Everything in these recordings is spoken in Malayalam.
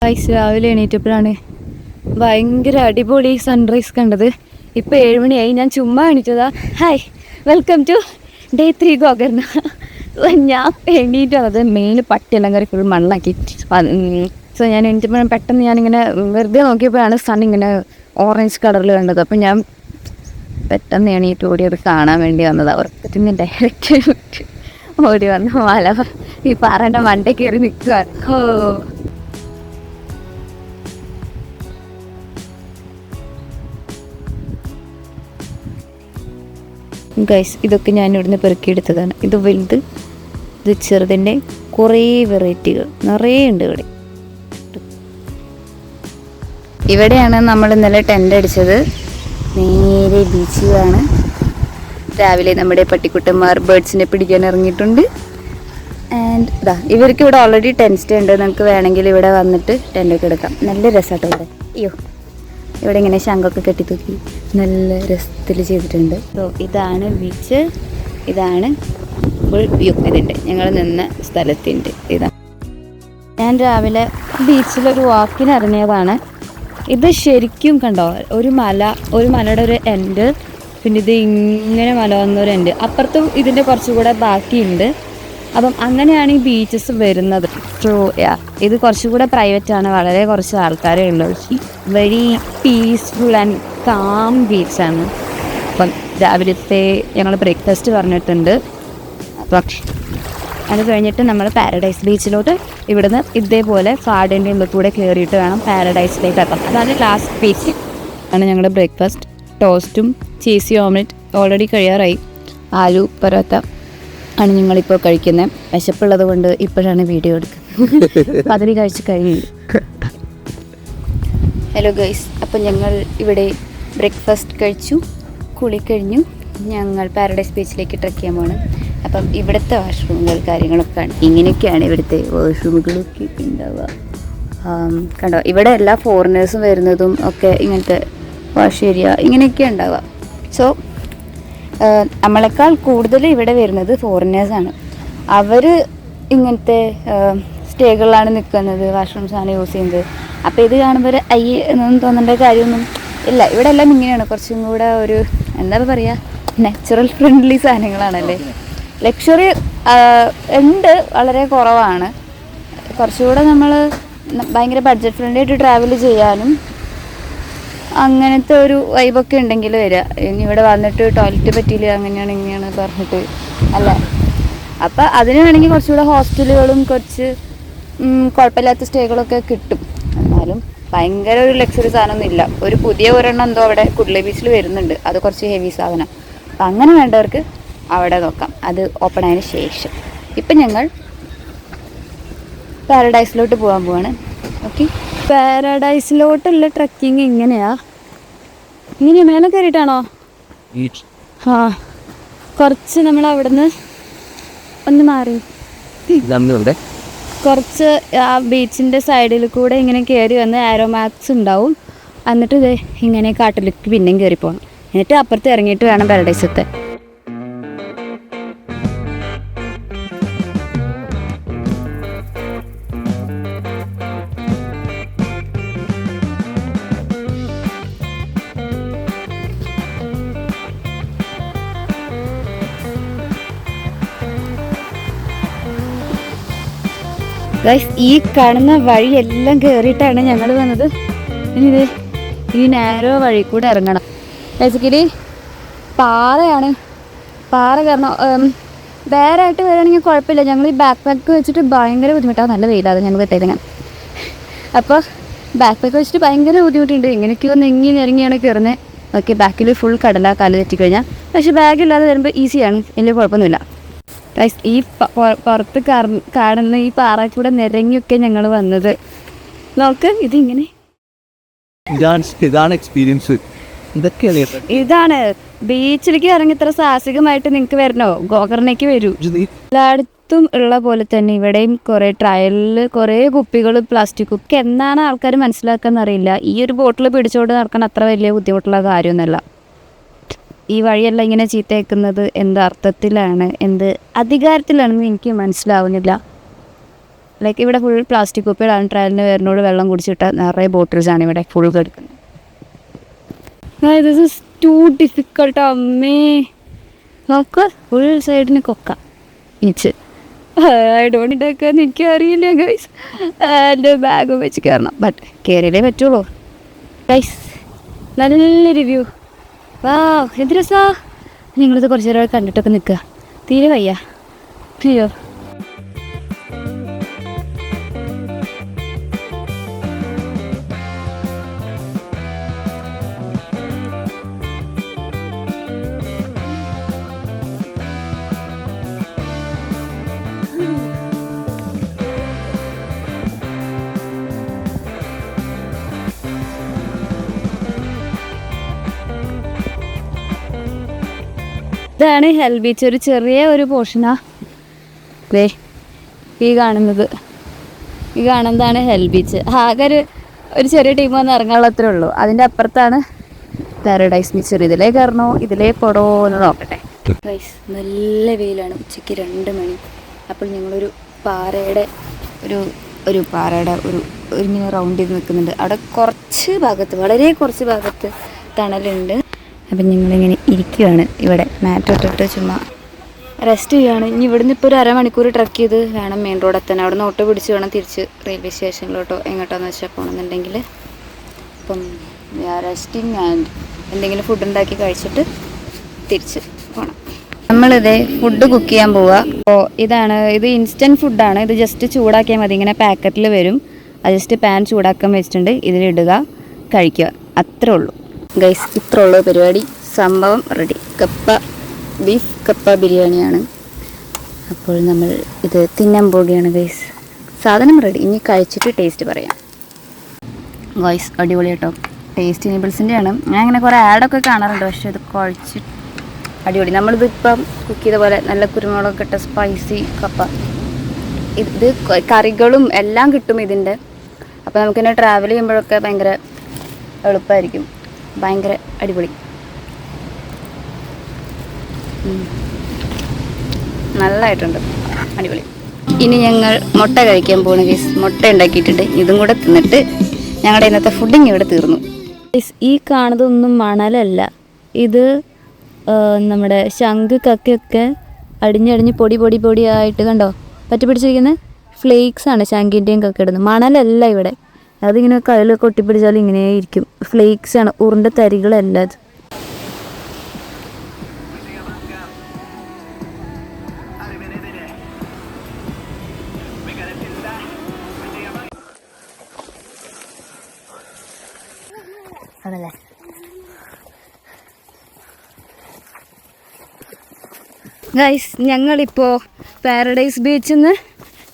രാവിലെ എണീറ്റപ്പോഴാണ് ഭയങ്കര അടിപൊളി സൺറൈസ് കണ്ടത്. ഇപ്പോൾ 7 മണിയായി. ഞാൻ ചുമ്മാ എണീറ്റതാ. Hi, welcome to day 3 Gokarna. ഞാൻ എണീറ്റ് വന്നത് മെയിൻ പട്ടിയെല്ലാം കയറി ഫുൾ മണ്ണാക്കി. സോ ഞാൻ എണീറ്റപ്പോൾ പെട്ടെന്ന് ഞാനിങ്ങനെ വെറുതെ നോക്കിയപ്പോഴാണ് സൺ ഇങ്ങനെ ഓറഞ്ച് കളറിൽ കണ്ടത്. അപ്പം ഞാൻ പെട്ടെന്ന് എണീറ്റ് ഓടി അത് കാണാൻ വേണ്ടി വന്നതാണ്. ഉറക്കത്തിന് ഡയറക്റ്റ് ഓടി വന്നു. മല ഈ പാറേൻ്റെ മണ്ടേ കയറി നിൽക്കുക. ഗൈസ്, ഇതൊക്കെ ഞാൻ ഇവിടുന്ന് പെറുക്കിയെടുത്തതാണ്. ഇത് വലുത്, ഇത് ചെറുതിൻ്റെ കുറേ വെറൈറ്റികൾ നിറയെ ഉണ്ട് ഇവിടെ. ഇവിടെയാണ് നമ്മൾ ഇന്നലെ ടെൻ്റ് അടിച്ചത്. നേരെ ബീച്ചിലാണ്. രാവിലെ നമ്മുടെ പട്ടിക്കുട്ടന്മാർ ബേർഡ്സിനെ പിടിക്കാൻ ഇറങ്ങിയിട്ടുണ്ട്. ആൻഡ് ഇതാ ഇവർക്ക് ഇവിടെ ഓൾറെഡി ടെൻറ്റ് സ്റ്റേ ഉണ്ട്. നമുക്ക് വേണമെങ്കിൽ ഇവിടെ വന്നിട്ട് ടെൻ്റൊക്കെ എടുക്കാം. നല്ല രസമാട്ടോ ഇവിടെ. അയ്യോ, ഇവിടെ ഇങ്ങനെ ശംഖൊക്കെ കെട്ടിത്തൂക്കി നല്ല രസത്തിൽ ചെയ്തിട്ടുണ്ട്. സോ ഇതാണ് ബീച്ച്, ഇതാണ് ഫുൾ വ്യൂ. ഇതിൻ്റെ ഞങ്ങൾ നിന്ന സ്ഥലത്തിൻ്റെ ഇതാണ്. ഞാൻ രാവിലെ ബീച്ചിലൊരു വാക്കിന് ഇറങ്ങിയതാണ്. ഇത് ശരിക്കും കണ്ടോ, ഒരു മലയുടെ ഒരു എൻഡ്, പിന്നെ ഇത് ഇങ്ങനെ മല വന്നൊരു എൻഡ്, അപ്പുറത്തും ഇതിൻ്റെ കുറച്ചുകൂടെ ബാക്കിയുണ്ട്. അപ്പം അങ്ങനെയാണ് ഈ ബീച്ചസ് വരുന്നത്. സോ ഇത് കുറച്ചുകൂടെ പ്രൈവറ്റ് ആണ്. വളരെ കുറച്ച് ആൾക്കാരേ ഉള്ളൂ. വെരി പീസ്ഫുൾ ആൻഡ് കാം ബീച്ചാണ്. അപ്പം രാവിലത്തെ ഞങ്ങൾ ബ്രേക്ക്ഫാസ്റ്റ് പറഞ്ഞിട്ടുണ്ട്. പക്ഷേ അത് കഴിഞ്ഞിട്ട് നമ്മൾ പാരഡൈസ് ബീച്ചിലോട്ട് ഇവിടുന്ന് ഇതേപോലെ കാടിൻ്റെ ഉള്ളിൽ കൂടെ കയറിയിട്ട് വേണം പാരഡൈസിലേക്ക് എത്താം. അതാണ് ലാസ്റ്റ് ബീച്ച്. ആണ് ഞങ്ങളുടെ ബ്രേക്ക്ഫാസ്റ്റ്. ടോസ്റ്റും ചീസി ഓംലെറ്റ് ഓൾറെഡി കഴിയാറായി. ആലു പരോത്ത ആണ് ഞങ്ങളിപ്പോൾ കഴിക്കുന്നത്. വിശപ്പുള്ളത് കൊണ്ട് ഇപ്പോഴാണ് വീഡിയോ എടുക്കുന്നത്. പതിരി കഴിച്ച് കഴിഞ്ഞു. ഹലോ ഗൈസ്, അപ്പം ഞങ്ങൾ ഇവിടെ ബ്രേക്ക്ഫാസ്റ്റ് കഴിച്ചു, കുളിക്കഴിഞ്ഞു. ഞങ്ങൾ പാരഡൈസ് ബീച്ചിലേക്ക് ട്രെക്ക് ചെയ്യാൻ പോകണം. അപ്പം ഇവിടുത്തെ വാഷ്റൂമുകൾ കാര്യങ്ങളൊക്കെ ഇങ്ങനെയൊക്കെയാണ് ഇവിടുത്തെ വാഷ്റൂമുകളൊക്കെ ഉണ്ടാവുക. കണ്ടോ, ഇവിടെ എല്ലാ ഫോറിനേഴ്സും വരുന്നതും ഒക്കെ ഇങ്ങനത്തെ വാഷ് ഏരിയ ഇങ്ങനെയൊക്കെ ഉണ്ടാവുക. സോ നമ്മളെക്കാൾ കൂടുതൽ ഇവിടെ വരുന്നത് ഫോറിനേഴ്സാണ്. അവർ ഇങ്ങനത്തെ സ്റ്റേകളിലാണ് നിൽക്കുന്നത്, വാഷ്റൂംസാണ് യൂസ് ചെയ്യുന്നത്. അപ്പോൾ ഇത് കാണുമ്പോൾ അയ്യേ എന്നൊന്നും തോന്നേണ്ട കാര്യമൊന്നും ഇല്ല. ഇവിടെ എല്ലാം ഇങ്ങനെയാണ്. കുറച്ചും കൂടെ ഒരു എന്താ പറയുക, നാച്ചുറൽ ഫ്രണ്ട്ലി സാധനങ്ങളാണല്ലേ. ലക്ഷറി ഉണ്ട്, വളരെ കുറവാണ്. കുറച്ചുകൂടെ നമ്മൾ ഭയങ്കര ബഡ്ജറ്റ് ഫ്രണ്ട്ലി ആയിട്ട് ട്രാവൽ ചെയ്യാനും അങ്ങനത്തെ ഒരു വൈബൊക്കെ ഉണ്ടെങ്കിൽ വരിക. ഇനി ഇവിടെ വന്നിട്ട് ടോയ്ലറ്റ് പറ്റിയില്ല അങ്ങനെയാണ് ഇങ്ങനെയാണ് പറഞ്ഞിട്ട് അല്ല. അപ്പം അതിന് വേണമെങ്കിൽ കുറച്ചുകൂടെ ഹോസ്റ്റലുകളും കുറച്ച് കുഴപ്പമില്ലാത്ത സ്റ്റേകളൊക്കെ കിട്ടും. എന്നാലും ഭയങ്കര ഒരു ലക്ഷറി സാധനമൊന്നും ഇല്ല. ഒരു പുതിയ ഒരെണ്ണം എന്തോ അവിടെ കുഡ്ലി ബീച്ചിൽ വരുന്നുണ്ട്. അത് കുറച്ച് ഹെവി സാധനം. അപ്പം അങ്ങനെ വേണ്ടവർക്ക് അവിടെ നോക്കാം, അത് ഓപ്പൺ ആയതിന് ശേഷം. ഇപ്പം ഞങ്ങൾ പാരഡൈസിലോട്ട് പോകാൻ പോവാണ്. ഓക്കെ, പാരഡൈസിലോട്ടുള്ള ട്രക്കിങ് ഇങ്ങനെയാ മേലെ കയറിയിട്ടാണോ? ആ, കുറച്ച് നമ്മൾ അവിടുന്ന് ഒന്ന് മാറി കുറച്ച് ആ ബീച്ചിൻ്റെ സൈഡിൽ കൂടെ ഇങ്ങനെ കയറി വന്ന് ആരോ മാർക്സ് ഉണ്ടാവും. എന്നിട്ട് ഇത് ഇങ്ങനെ കാട്ടിലേക്ക് പിന്നെയും കയറി പോകണം. എന്നിട്ട് അപ്പുറത്ത് ഇറങ്ങിയിട്ട് വേണം പാരഡൈസത്തെ. ഗൈസ്, ഈ കാണുന്ന വഴിയെല്ലാം കയറിയിട്ടാണ് ഞങ്ങൾ വന്നത്. ഇനി ഇത് ഈ നാരോ വഴി കൂടെ ഇറങ്ങണം. ബേസിക്കലി പാറയാണ്. പാറ കാരണം വേറെ ആയിട്ട് വരികയാണെങ്കിൽ കുഴപ്പമില്ല. ഞങ്ങൾ ഈ ബാക്ക് പാക്ക് വെച്ചിട്ട് ഭയങ്കര ബുദ്ധിമുട്ടാണ്. നല്ല വെയിലാണ് ഞങ്ങൾ എത്തിയത്. അപ്പോൾ ബാക്ക് പാക്ക് വെച്ചിട്ട് ഭയങ്കര ബുദ്ധിമുട്ടുണ്ട്. ഇങ്ങനെയൊക്കെ ഒന്ന് ഇറങ്ങിയാണ് കയറുന്നത്. ഓക്കെ, ബാക്കിൽ ഫുൾ കടല കാല് തെറ്റിക്കഴിഞ്ഞാൽ. പക്ഷേ ബാഗില്ലാതെ വരുമ്പോൾ ഈസിയാണ്, വലിയ കുഴപ്പമൊന്നുമില്ല. ഈ പുറത്ത് കാണുന്ന ഈ പാറക്കൂടെ നിരങ്ങിയൊക്കെ ഞങ്ങൾ വന്നത്. നോക്ക്, ഇതിങ്ങനെ ഇതാണ് എക്സ്പീരിയൻസ്. ഇതാണ് ബീച്ചിലേക്ക് ഇറങ്ങി ഇത്ര സാഹസികമായിട്ട് നിങ്ങൾക്ക് വരണോ? ഗോകർണയ്ക്ക് വരൂ. എല്ലായിടത്തും ഉള്ള പോലെ തന്നെ ഇവിടെയും കുറേ ട്രയലിൽ കുറേ കുപ്പികൾ, പ്ലാസ്റ്റിക് കുപ്പി. എന്നാണ് ആൾക്കാർ മനസ്സിലാക്കാന്ന് അറിയില്ല. ഈ ഒരു ബോട്ടിൽ പിടിച്ചോണ്ട് നടക്കാൻ അത്ര വലിയ ബുദ്ധിമുട്ടുള്ള കാര്യമൊന്നുമല്ല. ഈ വഴിയെല്ലാം ഇങ്ങനെ ചീത്തയേക്കുന്നത് എന്ത് അർത്ഥത്തിലാണ്, എന്ത് അധികാരത്തിലാണെന്ന് എനിക്ക് മനസ്സിലാവുന്നില്ല. ലൈക്ക് ഇവിടെ ഫുൾ പ്ലാസ്റ്റിക് കുപ്പികളാണ്. ട്രാവലിന് വരുന്നോട് വെള്ളം കുടിച്ചിട്ട് നിറയെ ബോട്ടിൽസാണ് ഇവിടെ ഫുൾ കിടക്കുന്നത്. ദിസ് ഇസ് ടു ഡിഫിക്കൾട്ട് അമ്മേ. നോക്ക് ഫുൾ സൈഡിന് കൊക്ക ബീച്ച്. ഐ ഡോണ്ട് ഉണ്ടാക്കാന്ന് എനിക്കറിയില്ല ഗൈസ്. എൻ്റെ ബാഗ് വെച്ച് കയറണം, ബട്ട് കയറിയല്ലേ പറ്റുള്ളൂ ഗൈസ്. നല്ല റിവ്യൂ. വാ എന്ത് രസാ. നിങ്ങളിത് കുറച്ച് നേരം കണ്ടിട്ടൊക്കെ നിൽക്കുക. തീരെ വയ്യ. അയ്യോ ഇതാണ് ഹെൽ ബീച്ച്. ഒരു ചെറിയ ഒരു പോർഷനാ ദേ ഈ കാണുന്നതാണ് ഹെൽ ബീച്ച്. ആകെ ഒരു ചെറിയ ടീം വന്ന് ഇറങ്ങാനുള്ള അത്രേ ഉള്ളൂ. അതിൻ്റെ അപ്പുറത്താണ് പാരഡൈസ് ബീച്ച്. ഇതിലേ കയറണോ ഇതിലേ പോടോ എന്ന് നോക്കട്ടെ ഗൈസ്. നല്ല വെയിലാണ്. ഉച്ചയ്ക്ക് 2 മണി. അപ്പോൾ ഞങ്ങളൊരു പാറയുടെ ഒരു ഇങ്ങനെ റൗണ്ട് ചെയ്ത് നിൽക്കുന്നുണ്ട്. അവിടെ കുറച്ച് ഭാഗത്ത്, വളരെ കുറച്ച് ഭാഗത്ത് തണലുണ്ട്. അപ്പം ഞങ്ങളിങ്ങനെ ഇരിക്കുകയാണ് ഇവിടെ. മാറ്റ് ഇട്ടിട്ട് ചുമ്മാ റെസ്റ്റ് ചെയ്യുകയാണ്. ഇനി ഇവിടുന്ന് ഇപ്പോൾ ഒരു അരമണിക്കൂർ ട്രക്ക് ചെയ്ത് വേണം മെയിൻ റോഡ് എത്താൻ. അവിടെ നിന്ന് ഓട്ടോ പിടിച്ച് വേണം തിരിച്ച് റെയിൽവേ സ്റ്റേഷനിലോട്ടോ എങ്ങോട്ടാന്ന് വെച്ചാൽ പോകണമെന്നുണ്ടെങ്കിൽ. അപ്പം റെസ്റ്റിങ് ആൻഡ് എന്തെങ്കിലും ഫുഡ് ഉണ്ടാക്കി കഴിച്ചിട്ട് തിരിച്ച് പോകണം. നമ്മളിതേ ഫുഡ് കുക്ക് ചെയ്യാൻ പോവുക. അപ്പോൾ ഇത് ഇൻസ്റ്റൻറ്റ് ഫുഡാണ്. ഇത് ജസ്റ്റ് ചൂടാക്കിയാൽ മതി. ഇങ്ങനെ പാക്കറ്റിൽ വരും. അത് ജസ്റ്റ് പാൻ ചൂടാക്കാൻ വെച്ചിട്ടുണ്ട്. ഇതിലിടുക, കഴിക്കുക, അത്രേ ഉള്ളൂ ഗൈസ്. ഇത്രേ ഉള്ളൂ പരിപാടി. സംഭവം റെഡി. ബീഫ് കപ്പ ബിരിയാണിയാണ്. അപ്പോൾ നമ്മൾ ഇത് തിന്നാൻ പോവുകയാണ് ഗൈസ്. സാധനം റെഡി. ഇനി കഴിച്ചിട്ട് ടേസ്റ്റ് പറയാം ഗൈസ്. അടിപൊളി കേട്ടോ. ടേസ്റ്റ് ഇനേബിൾസിൻ്റെ ആണ്. ഞാൻ അങ്ങനെ കുറേ ആഡൊക്കെ കാണാറുണ്ട്, പക്ഷേ ഇത് കഴിച്ചിട്ട് അടിപൊളി. നമ്മളിത് ഇപ്പം കുക്ക് ചെയ്ത പോലെ നല്ല കുരുമുളകൊക്കെ ഇട്ട സ്പൈസി കപ്പ. ഇത് കറികളും എല്ലാം കിട്ടും ഇതിൻ്റെ. അപ്പോൾ നമുക്കിങ്ങനെ ട്രാവൽ ചെയ്യുമ്പോഴൊക്കെ ഭയങ്കര എളുപ്പമായിരിക്കും. ഭയങ്കര അടിപൊളി. നല്ലതായിട്ടുണ്ട്, അടിപൊളി. ഇനി ഞങ്ങൾ മുട്ട കഴിക്കാൻ പോകുന്നു ഗൈസ്. മുട്ട ഉണ്ടാക്കിയിട്ടുണ്ട്. ഇതും കൂടെ തിന്നിട്ട് ഞങ്ങളുടെ ഇന്നത്തെ ഫുഡിങ് ഇവിടെ തീർന്നു. ഈ കാണുന്നതൊന്നും മണലല്ല. ഇത് നമ്മുടെ ശംഖ് കക്കയൊക്കെ അടിഞ്ഞടിഞ്ഞ് പൊടിയായിട്ട് കണ്ടോ പറ്റി പിടിച്ചിരിക്കുന്നത് ഫ്ലേക്സാണ്. ശംഖിൻ്റെയും കക്ക ഇടുന്നത്. മണലല്ല ഇവിടെ. അതിങ്ങനെ കയ്യിലൊക്കെ ഒട്ടിപ്പിടിച്ചാൽ ഇങ്ങനെ ഇരിക്കും. ഫ്ലേക്സാണ്, ഉരുണ്ട തരികളല്ല അത്. അതല്ലേ ഗൈസ്, ഞങ്ങളിപ്പോൾ പാരഡൈസ് ബീച്ചിൽ നിന്ന്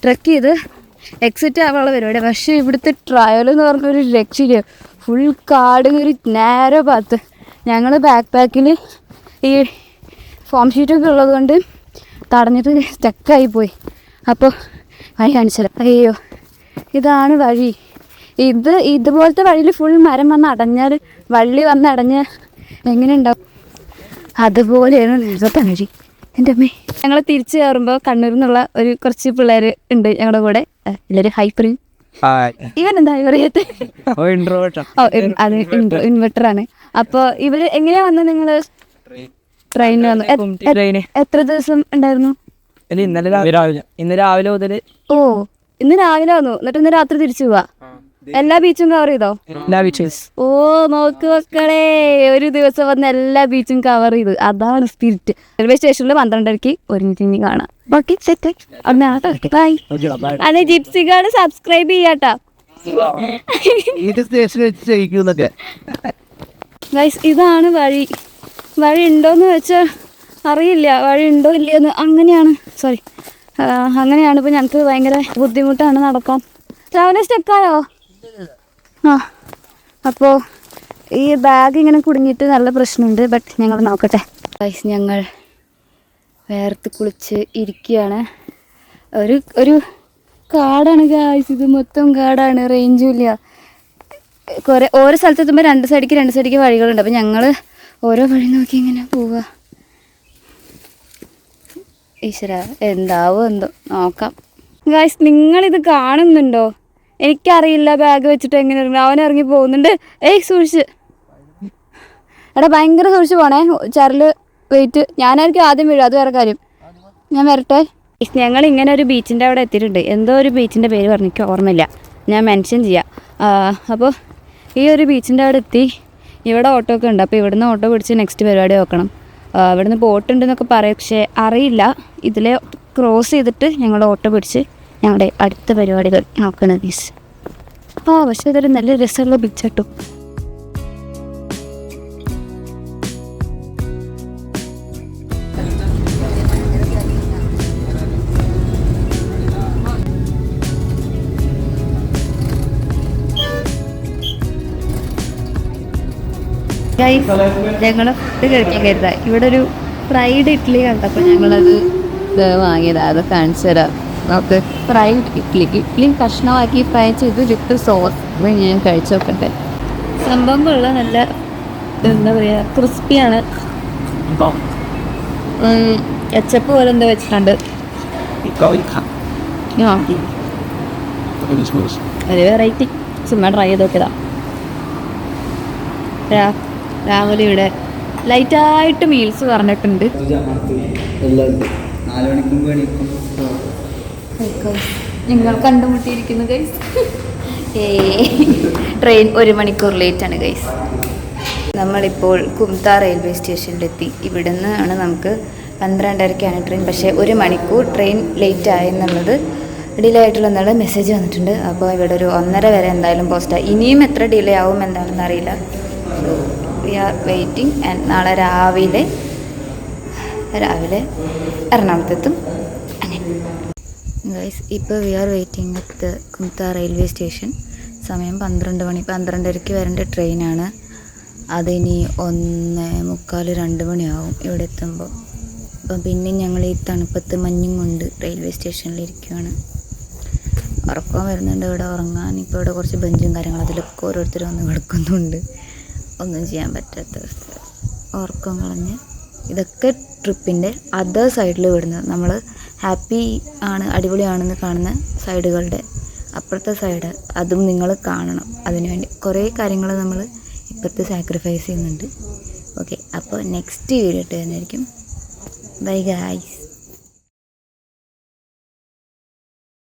ട്രക്ക് ചെയ്ത് എക്സിറ്റ് ആവാനുള്ള പരിപാടി. പക്ഷേ ഇവിടുത്തെ ട്രയൽ എന്ന് പറഞ്ഞൊരു രക്ഷയില്ല. ഫുൾ കാട്, ഒരു നേരെ പാത്ത്. ഞങ്ങൾ ബാക്ക് പാക്കിൽ ഈ ഫോം ഷീറ്റൊക്കെ ഉള്ളത് കൊണ്ട് തടഞ്ഞിട്ട് സ്റ്റക്കായി പോയി. അപ്പോൾ വഴി കാണിച്ചല്ലോ. അയ്യോ, ഇതാണ് വഴി. ഇതുപോലത്തെ വഴിയിൽ ഫുൾ മരം വന്ന് അടഞ്ഞാൽ, വള്ളി വന്ന് അടഞ്ഞ് എങ്ങനെ ഉണ്ടാവും, അതുപോലെയാണ് നേരത്തെ വഴി. എൻ്റെ അമ്മേ. ഞങ്ങൾ തിരിച്ചു കയറുമ്പോൾ കണ്ണൂരിൽ നിന്നുള്ള കുറച്ച് പിള്ളേർ ഉണ്ട് ഞങ്ങളുടെ കൂടെ. എല്ലാവരും ഹൈപ്പർ. ഇവൻ എന്താ പറയത്തെ? അത് ഇൻവെർട്ടറാണ്. അപ്പോൾ ഇവര് എങ്ങനെയാ വന്നത്? നിങ്ങൾ ട്രെയിനിൽ വന്നു? എത്ര ദിവസം ഉണ്ടായിരുന്നു? ഇന്ന് രാവിലെ മുതൽ. ഓ, ഇന്ന് രാവിലെ വന്നു. എന്നിട്ട് ഇന്ന് രാത്രി തിരിച്ചു പോവാ. എല്ലാ ബീച്ചും കവർ ചെയ്തോ? എല്ലാ ബീച്ചും. ഓ നോക്ക് മക്കളെ, ഒരു ദിവസം വന്ന് എല്ലാ ബീച്ചും കവർ ചെയ്ത്. അതാണ് സ്പിരിറ്റ്. റെയിൽവേ സ്റ്റേഷനിൽ 12:30 ഒരുമിച്ച് കാണാം. Okay, set. ബൈ. അതെ, ജിപ്സി കാർഡ് സബ്സ്ക്രൈബ് ചെയ്യാട്ടാ ഗൈസ്. ഇതാണ് വഴി. വഴി ഉണ്ടോയെന്ന് വെച്ചാൽ അറിയില്ല. വഴി ഉണ്ടോ ഇല്ലയെന്ന്. അങ്ങനെയാണ് ഇപ്പോൾ ഞങ്ങൾക്ക് ഭയങ്കര ബുദ്ധിമുട്ടാണ് നടക്കാൻ. രാവിലെ സ്റ്റക്കായോ? ആ, അപ്പോൾ ഈ ബാഗ് ഇങ്ങനെ കുടുങ്ങിയിട്ട് നല്ല പ്രശ്നമുണ്ട്. ബട്ട് ഞങ്ങൾ നോക്കട്ടെ ഗൈസ്. ഞങ്ങൾ വേർത്ത് കുളിച്ച് ഇരിക്കുകയാണ്. ഒരു കാടാണ് ഗൈസ്. ഇത് മൊത്തം കാടാണ്. റേഞ്ചും ഇല്ല. ഓരോ സ്ഥലത്തെത്തുമ്പോൾ രണ്ട് സൈഡിലേക്ക് വഴികളുണ്ട്. അപ്പോൾ ഞങ്ങൾ ഓരോ വഴി നോക്കി ഇങ്ങനെ പോവുക. ഈശ്വര, എന്താവോ എന്തോ നോക്കാം. ഗൈസ് നിങ്ങളിത് കാണുന്നുണ്ടോ? എനിക്കറിയില്ല ബാഗ് വെച്ചിട്ട് എങ്ങനെ ഇറങ്ങി. അവൻ ഇറങ്ങി പോകുന്നുണ്ട്. ഏയ് സൂക്ഷിച്ച് എടാ, ഭയങ്കര സൂക്ഷിച്ച് പോണേ. ചരല് വെയിറ്റ്. ഞാനായിരിക്കും ആദ്യം വീഴും, അത് വേറെ കാര്യം. ഞാൻ വരട്ടെ. ഞങ്ങൾ ഇങ്ങനെ ഒരു ബീച്ചിൻ്റെ അവിടെ എത്തിയിട്ടുണ്ട്. എന്തോ ഒരു ബീച്ചിൻ്റെ പേര് പറഞ്ഞിട്ട് ഓർമ്മയില്ല, ഞാൻ മെൻഷൻ ചെയ്യാം. അപ്പോൾ ഈ ഒരു ബീച്ചിൻ്റെ അവിടെ എത്തി. ഇവിടെ ഓട്ടോ ഒക്കെ ഉണ്ട്. അപ്പോൾ ഇവിടുന്ന് ഓട്ടോ പിടിച്ച് നെക്സ്റ്റ് പരിപാടി നോക്കണം. ഇവിടുന്ന് ബോട്ട് ഉണ്ടെന്നൊക്കെ പറയും, പക്ഷേ അറിയില്ല. ഇതിലെ ക്രോസ് ചെയ്തിട്ട് ഞങ്ങൾ ഓട്ടോ പിടിച്ച് ഞങ്ങളുടെ അടുത്ത പരിപാടികൾ നോക്കണം ബീച്ച്. പക്ഷേ ഇതൊരു നല്ല രസമുള്ള ബീച്ചാട്ടോ. ഞങ്ങൾ ഫുഡ് കഴിക്കാൻ കരുതാ. ഇവിടെ ഒരു ഫ്രൈഡ് ഇഡ്ഡലി കണ്ടപ്പോൾ ഞങ്ങളത് വാങ്ങിയതാണ്. അത് കാണിച്ചു തരാം. നമുക്ക് ഫ്രൈഡ് ഇഡ്ഡലി കഷ്ണമാക്കി ഫ്രൈ ചെയ്ത് വിത്ത് സോസ് ഞാൻ കഴിച്ചു നോക്കട്ടെ. സംഭവം കൊള്ള നല്ല എന്താ പറയുക, ക്രിസ്പിയാണ്. കെച്ചപ്പ് പോലെ എന്താ വെച്ചിട്ടുണ്ട്. ഒരു വെറൈറ്റി ചുമ്മാ ട്രൈ ചെയ്ത് നോക്കിയതാ. രാവിലെ ഇവിടെ ലൈറ്റായിട്ട് മീൽസ് പറഞ്ഞിട്ടുണ്ട്. നിങ്ങൾ കണ്ടുമുട്ടിയിരിക്കുന്നു ഗൈസ്. ട്രെയിൻ 1 മണിക്കൂർ ലേറ്റാണ് ഗൈസ്. നമ്മളിപ്പോൾ കുംത റെയിൽവേ സ്റ്റേഷനിലെത്തി. ഇവിടെ നിന്നാണ് നമുക്ക് 12:30-ക്കാണ് ട്രെയിൻ. പക്ഷേ 1 മണിക്കൂർ ട്രെയിൻ ലേറ്റ് ആയെന്നുള്ളത് ഡിലേ ആയിട്ടുള്ള മെസ്സേജ് വന്നിട്ടുണ്ട്. അപ്പോൾ ഇവിടെ ഒരു 1:30 വരെ എന്തായാലും പോസ്റ്റാണ്. ഇനിയും എത്ര ഡിലേ ആവും എന്താണെന്ന് അറിയില്ല. So we are waiting. And നാളെ രാവിലെ എറണാകുളത്തെത്തും. അങ്ങനെ ഗൈസ്, ഇപ്പോൾ we are waiting at Kumta railway station. സമയം 12 മണി. 12:30-ക്ക് വരേണ്ട ട്രെയിനാണ്. അതിനി 1:45-2 മണിയാവും ഇവിടെ എത്തുമ്പോൾ. അപ്പം പിന്നെ ഞങ്ങൾ ഈ തണുപ്പത്ത് മഞ്ഞും കൊണ്ട് റെയിൽവേ സ്റ്റേഷനിലിരിക്കുകയാണ്. ഉറക്കം വരുന്നുണ്ട്. ഇവിടെ ഉറങ്ങാൻ ഇപ്പോൾ ഇവിടെ കുറച്ച് ബെഞ്ചും കാര്യങ്ങളും, അതിലൊക്കെ ഓരോരുത്തരും വന്ന് കിടക്കുന്നുണ്ട്. ഒന്നും ചെയ്യാൻ പറ്റാത്ത അവസ്ഥ. ഉറക്കം കളഞ്ഞ് ഇതൊക്കെ ട്രിപ്പിൻ്റെ അതർ സൈഡിൽ വിടുന്നത്. നമ്മൾ ഹാപ്പി ആണ്, അടിപൊളിയാണെന്ന് കാണുന്ന സൈഡുകളുടെ അപ്പുറത്തെ സൈഡ് അതും നിങ്ങൾ കാണണം. അതിനുവേണ്ടി കുറേ കാര്യങ്ങൾ നമ്മൾ ഇപ്പുറത്ത് സാക്രിഫൈസ് ചെയ്യുന്നുണ്ട്. ഓക്കെ, അപ്പോൾ നെക്സ്റ്റ് വീഡിയോ ഇട്ട് തന്നെയായിരിക്കും. Bye guys.